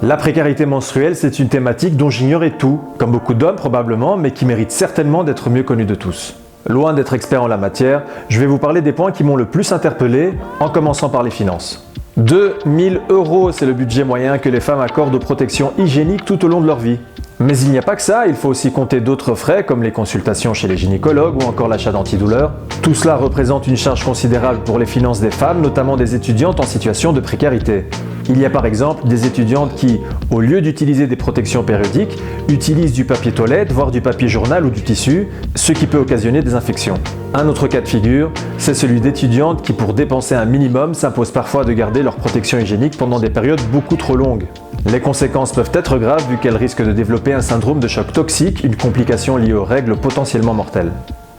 La précarité menstruelle, c'est une thématique dont j'ignorais tout, comme beaucoup d'hommes probablement, mais qui mérite certainement d'être mieux connue de tous. Loin d'être expert en la matière, je vais vous parler des points qui m'ont le plus interpellé, en commençant par les finances. 2 000 €, c'est le budget moyen que les femmes accordent aux protections hygiéniques tout au long de leur vie. Mais il n'y a pas que ça, il faut aussi compter d'autres frais comme les consultations chez les gynécologues ou encore l'achat d'antidouleurs. Tout cela représente une charge considérable pour les finances des femmes, notamment des étudiantes en situation de précarité. Il y a par exemple des étudiantes qui, au lieu d'utiliser des protections périodiques, utilisent du papier toilette, voire du papier journal ou du tissu, ce qui peut occasionner des infections. Un autre cas de figure, c'est celui d'étudiantes qui, pour dépenser un minimum, s'imposent parfois de garder leur protection hygiénique pendant des périodes beaucoup trop longues. Les conséquences peuvent être graves vu qu'elles risquent de développer un syndrome de choc toxique, une complication liée aux règles potentiellement mortelles.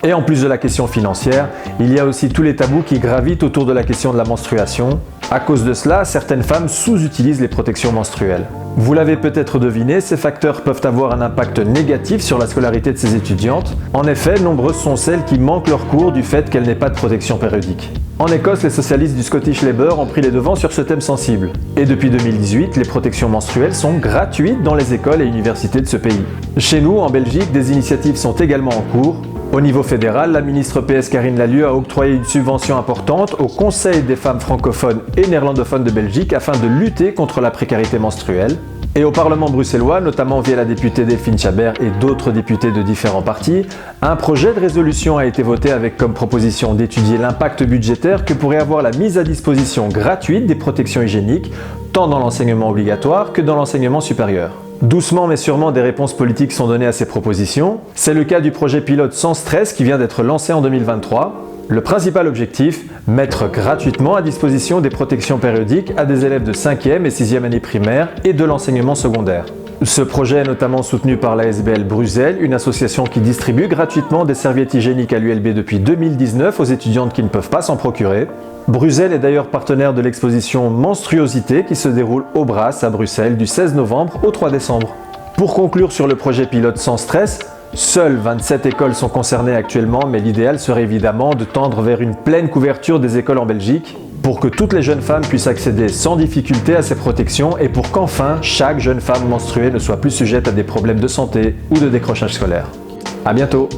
Et en plus de la question financière, il y a aussi tous les tabous qui gravitent autour de la question de la menstruation. À cause de cela, certaines femmes sous-utilisent les protections menstruelles. Vous l'avez peut-être deviné, ces facteurs peuvent avoir un impact négatif sur la scolarité de ces étudiantes. En effet, nombreuses sont celles qui manquent leurs cours du fait qu'elles n'aient pas de protection périodique. En Écosse, les socialistes du Scottish Labour ont pris les devants sur ce thème sensible. Et depuis 2018, les protections menstruelles sont gratuites dans les écoles et universités de ce pays. Chez nous, en Belgique, des initiatives sont également en cours. Au niveau fédéral, la ministre PS Karine Lallieu a octroyé une subvention importante au Conseil des femmes francophones et néerlandophones de Belgique afin de lutter contre la précarité menstruelle. Et au Parlement bruxellois, notamment via la députée Delphine Chabert et d'autres députés de différents partis, un projet de résolution a été voté avec comme proposition d'étudier l'impact budgétaire que pourrait avoir la mise à disposition gratuite des protections hygiéniques, tant dans l'enseignement obligatoire que dans l'enseignement supérieur. Doucement mais sûrement, des réponses politiques sont données à ces propositions. C'est le cas du projet pilote Sans stress qui vient d'être lancé en 2023. Le principal objectif, mettre gratuitement à disposition des protections périodiques à des élèves de 5e et 6e année primaire et de l'enseignement secondaire. Ce projet est notamment soutenu par l'ASBL Bruxelles, une association qui distribue gratuitement des serviettes hygiéniques à l'ULB depuis 2019 aux étudiantes qui ne peuvent pas s'en procurer. Bruxelles est d'ailleurs partenaire de l'exposition Menstruosité qui se déroule au Brass à Bruxelles du 16 novembre au 3 décembre. Pour conclure sur le projet pilote Sans stress, seules 27 écoles sont concernées actuellement, mais l'idéal serait évidemment de tendre vers une pleine couverture des écoles en Belgique pour que toutes les jeunes femmes puissent accéder sans difficulté à ces protections et pour qu'enfin chaque jeune femme menstruée ne soit plus sujette à des problèmes de santé ou de décrochage scolaire. À bientôt!